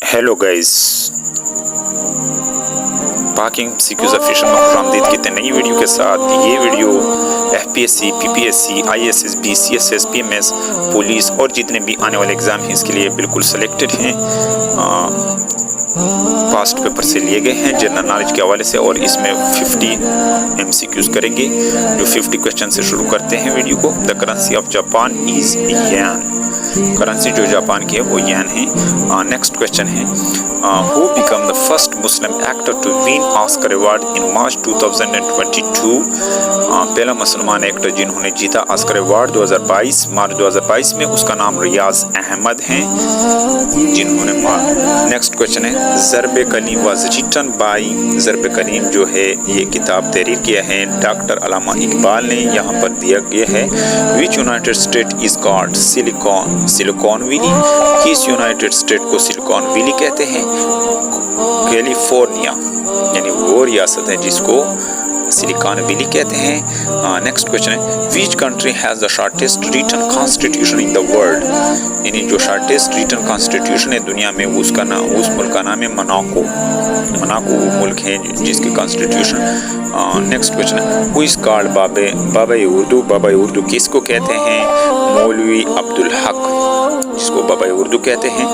Hello guys, parking सीक्यूज official में खुशामदीद कहते हैं नई वीडियो के साथ। ये video FPSC, PPSC, ISSB, CSS, PMS, police और जितने भी आने वाले एग्ज़ाम हैं इसके लिए बिल्कुल सेलेक्टेड हैं। पास्ट पेपर से लिए गए हैं जनरल नॉलेज के हवाले से, और इसमें 50 एमसीक्यूज करेंगे। जो 50 क्वेश्चन से शुरू करते हैं वीडियो को। The currency of Japan is yen. Currency जो जापान की है वो येन है। नेक्स्ट क्वेश्चन है who became the first Muslim actor to win Oscar award in March 2022। पहला मुसलमान एक्टर जिन्होंने जीता ऑस्कर अवार्ड 2022 मार्च 2022 में, उसका नाम रियाज अहमद हैं जिन्होंने नेक्स्ट क्वेश्चन है Zarb Kalim was written by. Zarb Kalim जो है ये किताब तहरीर किया है डॉक्टर अल्लामा इकबाल ने। यहाँ पर दिया गया है which United State is called Silicon Valley. किस यूनाइटेड स्टेट को सिलिकॉन वैली कहते हैं? कैलिफोर्निया, यानी वो रियासत है जिसको सिलिकॉन वैली कहते हैं। नेक्स्ट क्वेश्चन है which country has the shortest written constitution in the world. यानी जो शॉर्टेस्ट रिटन कॉन्स्टिट्यूशन है दुनिया में उसका नाम, उस मुल्क का नाम है मोनाको। मोनाको वो मुल्क है जिसकी कॉन्स्टिट्यूशन। नेक्स्ट क्वेश्चन है हु इज कॉल्ड बाबा उर्दू। बाबा उर्दू किसको कहते हैं? मौलवी अब्दुल हक, जिसको बाबा उर्दू कहते हैं।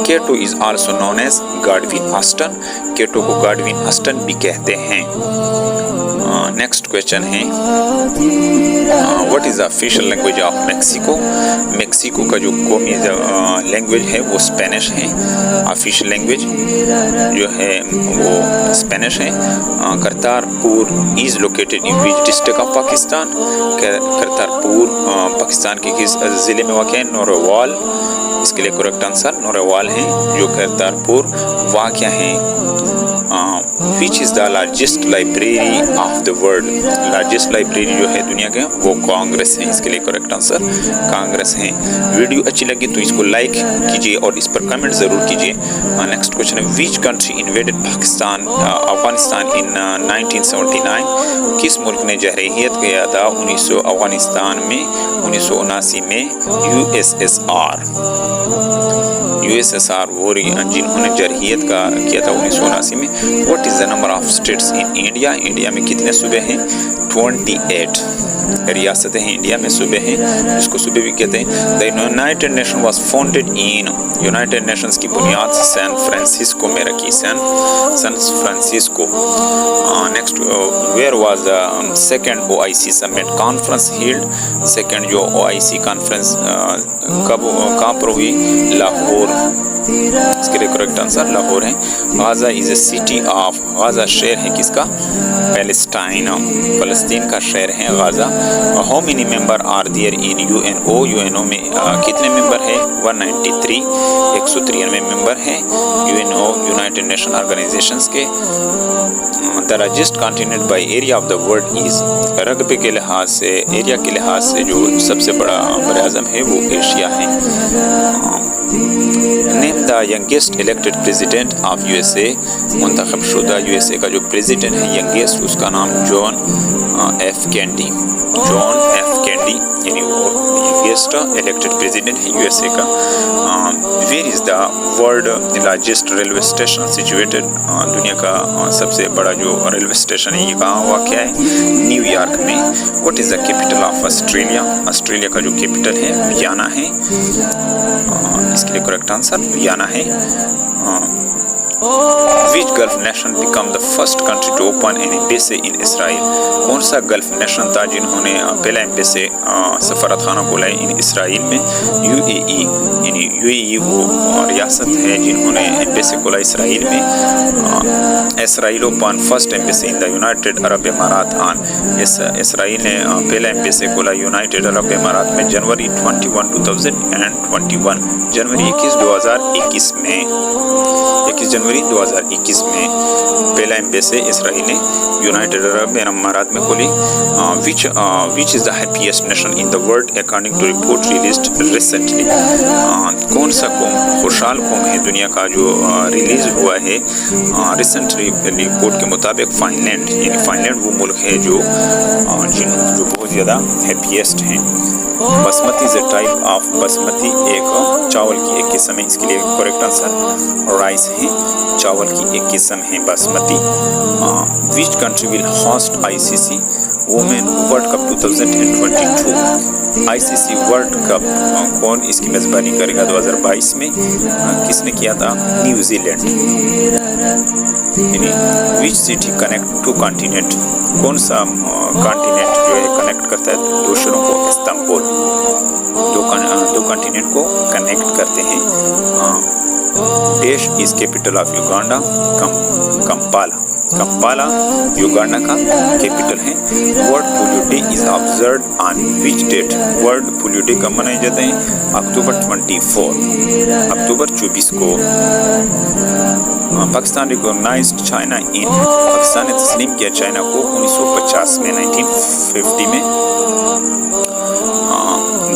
Keto is also known as गाडविन Austin. Keto को गाडविन ऑस्टन भी कहते हैं। नेक्स्ट क्वेश्चन है what is the official language of Mexico. Mexico का जो कौमी लैंग्वेज है वो स्पेनिश है। ऑफिशियल लैंग्वेज जो है वो स्पेनिश है। Kartarpur is located in which district of Pakistan. Kartarpur Pakistan के किस ज़िले में वाक़ है? नौरेवाल। इसके लिए करेक्ट आंसर नौरेवाल है जो करतारपुर वाक़ है। विच is the largest library of the world. Largest library जो है दुनिया के वो कांग्रेस है। इसके लिए करेक्ट आंसर कांग्रेस है। वीडियो अच्छी लगी तो इसको लाइक कीजिए और इस पर कमेंट ज़रूर कीजिए। नेक्स्ट क्वेश्चन है which country invaded Pakistan Afghanistan in 1979। किस मुल्क ने जरहियत किया था अफगानिस्तान में 1979 में? यूएसएसआर वो जिन्होंने जरहियत का किया था 1979 में। What is the number of states in India. India में कितने सूबे हैं? 28 रियासतें हैं इंडिया में, सूबे हैं जिसको सूबे भी कहते हैं। The United Nation was founded in. United Nations की बुनियाद सैन फ्रांसिस्को में रखी। San Francisco. Next where was the second OIC summit conference held. Second जो ओआईसी कॉन्फ्रेंस कहाँ पर हुई? लाहौर। इसके लिए करेक्ट आंसर लाहौर है। Gaza is a city of. Gaza शहर है किसका? पैलेस्टाइन, फलस्तीन का शहर है Gaza. How many member are there in UNO. UNO में कितने मेंबर है? 193 193 मेंबर हैं यूएनओ यूनाइटेड नेशन ऑर्गेनाइजेशंस के। The largest continent by area of the world is. रकबे के लिहाज से, एरिया के लिहाज से जो सबसे बड़ा बरआज़म है वो एशिया है। Name the youngest elected president of USA. मुंतखब शुदा यूएसए का जो प्रेसिडेंट है यंगेस्ट, उसका नाम John F Kennedy. John F Kennedy यानी वो यंगेस्ट इलेक्टेड प्रेसिडेंट है यूएसए का। Where is the world largest railway station situated. दुनिया का सबसे बड़ा जो रेलवे स्टेशन है ये कहाँ वाक़ है? न्यूयॉर्क में। What is the capital of Australia. Australia का जो कैपिटल है वियना है। इसके लिए करेक्ट आंसर वियना है। Which Gulf nation became the first country to open an embassy in Israel? कौन सा गल्फ नेशन था जिन्होंने पहला एम्बेसी सफारतखाना खोला इन इसराइल में? यूएई। यानी यूएई वो रियासत है जिन्होंने एम्बेसी खोला इसराइल में। Israel open first embassy in the United Arab Emirates on. Israel ने पहला एम्बेसी खोला यूनाइटेड अरब इमारात में जनवरी 21 2021 जनवरी 21 2021 में। 21 जनवरी जनवरी 2021 में पहला एम्बेसी इसराइल ने यूनाइटेड अरब अमारात में खोली। Which is the happiest nation in the world according to report released recently. कौन सा कौम खुशहाल कौम है दुनिया का जो रिलीज हुआ है रिसेंट रिपोर्ट के मुताबिक फाइनलैंड, यानी फाइनलैंड वो मुल्क है जो बहुत ज़्यादा हैप्पीएस्ट हैं। Basmati is a type of, basmati एक चावल की एक किस्म है, इसके लिए करेक्ट आंसर राइस है, चावल की एक किस्म है basmati. Which country will host ICC women world cup 2022। ICC world cup कौन इसकी मेज़बानी करेगा 2022 में? किसने किया था? New Zealand. Which city connect to continent, कौन सा कॉन्टिनेंट जो है कनेक्ट करता है दो शहरों को? इस्तांबुल। दो कॉन्टिनेंट को कनेक्ट करते हैं। देश is capital of Uganda, Kampala. Kampala Uganda का कैपिटल है। World polio day is observed on which date? World polio day कब मनाए जाते हैं? अक्टूबर 24 को। Pakistan recognised China in, Pakistan ने तस्लीम किया चाइना को 1950 में, 1950 में।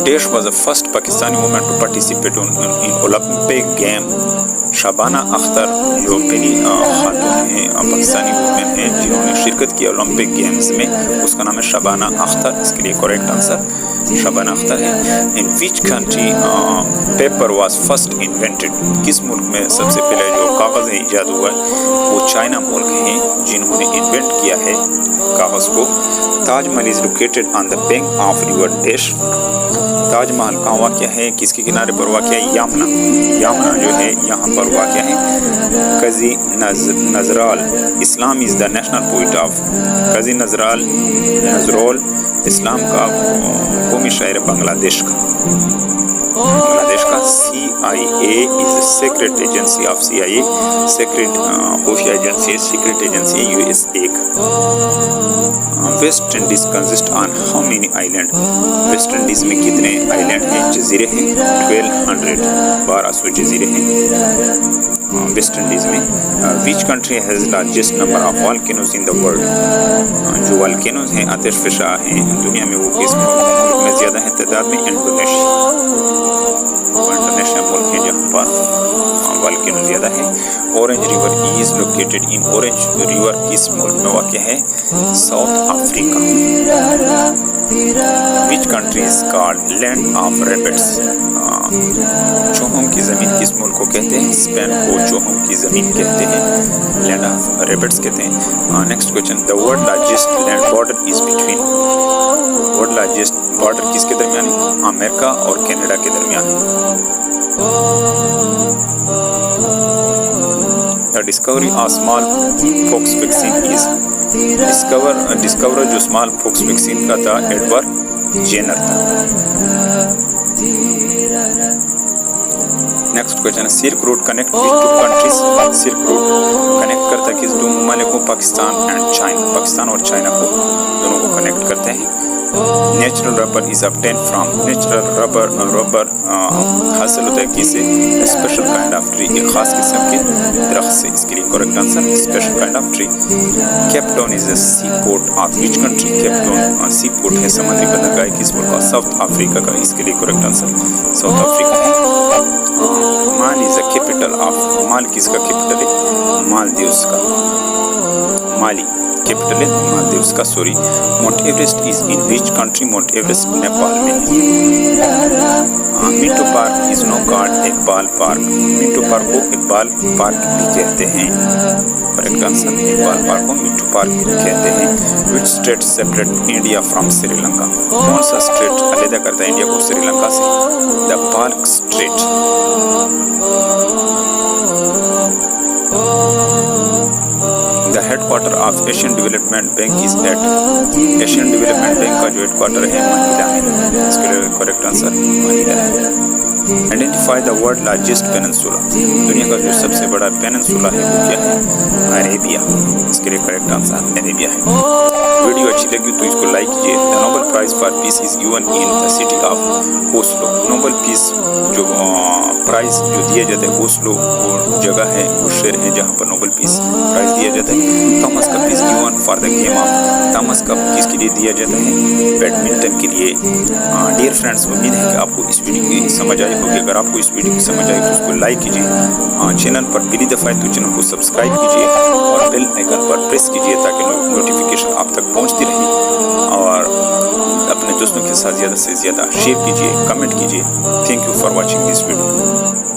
Dash was the first Pakistani woman to participate in Olympic game। Shabana Akhtar जो पहली खातून है पाकिस्तानी वुमेन है जिन्होंने शिरकत की ओलंपिक गेम्स में, उसका नाम है शबाना अख्तर। इसके लिए करेक्ट आंसर शबाना अख्तर है। In which country paper was first invented, किस मुल्क में सबसे पहले जो कागज़ है ईजाद हुआ है? वो चाइना मुल्क है जिन्होंने इन्वेंट किया है कागज़ को। Taj Mahal is located on the bank of river dash. Taj Mahal कहाँ वाक़या है, किसके किनारे पर वाक़या है? यमुना। यमुना जो है यहाँ पर वाक़या है। Kazi Nazrul Islam is the national poet of, Kazi Nazrul Islam का कौमी शायर बांग्लादेश का। CIA is secret agency of CIA, secret खुफिया एजेंसी है, सीक्रेट एजेंसी है USA का। West Indies consist on how many island, West Indies में कितने आइलैंड हैं, जजीरे हैं? 1200 जजीरे हैं वेस्ट इंडीज में। विच country has largest number of volcanoes in the world, जो वॉल्केनोज हैं आतिशफ़शा हैं दुनिया में वो किस मुल्क में ज़्यादा है तादाद में? इंडोनेशिया मुल्क है जहाँ पर वॉल्केनो ज़्यादा है। Orange river is located in, orange river किस मुल्क में वाक़या है? South Africa. Which country is called land of rabbits, चूहों की ज़मीन किस मुल्क को कहते हैं? स्पेन को चूहों की ज़मीन कहते हैं, लैंड ऑफ रैबिट्स कहते हैं। Next question, the world largest land border is between, world largest border किसके दरमियान है? अमेरिका और कनाडा के दरमियान है। The discovery of smallpox vaccine is, discover जो स्मॉलपॉक्स वैक्सीन का था एडवर्ड जेनर था। Next question, silk road connect which two countries, silk road connect करता है किस दो ममालिक को? पाकिस्तान एंड चाइना, पाकिस्तान और चाइना को दोनों को कनेक्ट करते हैं। Natural rubber is obtain from, natural rubber हासिल होता है किसे? स्पेशल काइंड ऑफ ट्री, एक खास किस्म के दरख्त से। इसके लिए correct answer special kind of tree. Cape Town is a sea port of which country, Cape Town sea port है समुद्री बंदरगाह किस मुल्क का? साउथ अफ्रीका का। इसके लिए करेक्ट आंसर साउथ अफ्रीका है। माल इज अ कैपिटल ऑफ, माल किसका कैपिटल है? मालदीव्स का, माली कैपिटल है मालदीव्स का, sorry. Mount Everest is in which country, mount Everest Nepal में है। Minto park is no called Iqbal park, Minto park को इकबाल पार्क भी कहते हैं। करेक्ट आंसर इकबाल पार्क को मिंटो पार्क कहते हैं। Which state separate India from Sri Lanka, कौन सा स्टेट अलग करता है इंडिया को श्रीलंका से? The Palk Strait. The headquarter of Asian Development Bank is at, Asian Development Bank का जो हेडक्वार्टर है मनीला में। इसके लिए करेक्ट आंसर मनीला है। Identify the world largest peninsula. دنیا کا جو سب سے بڑا پیننسولا ہے وہ کیا ہے؟ عربیہ. اس کے لیے کریکٹ آنسر عربیہ ہے. ویڈیو اچھی لگی تو اس کو لائک کیجیے. The Nobel prize for peace is given in the city of Oslo. Nobel peace جو پرائز جو دیا جاتا ہے اوسلو وہ جگہ ہے، وہ شہر ہے جہاں پر نوبل پیس پرائز دیا جاتا ہے. Thomas cup is given for the game of. Thomas cup کس کے لیے دیا جاتا ہے؟ بیڈمنٹن کے لیے. ڈیئر فرینڈس، امید ہے کہ آپ کو اس ویڈیو کی سمجھ آئی ہوگی. اگر آپ کو اس ویڈیو کی سمجھ آئی تو اس کو لائک کیجیے. چینل پر پہلی دفعہ ہے تو چینل کو سبسکرائب کیجیے اور بیل آئیکن پر پریس کیجیے تاکہ نوٹیفیکیشن آپ تک پہنچتی رہے. اور اپنے دوستوں کے ساتھ زیادہ سے زیادہ شیئر کیجیے، کمنٹ کیجیے. Thank you for watching this video.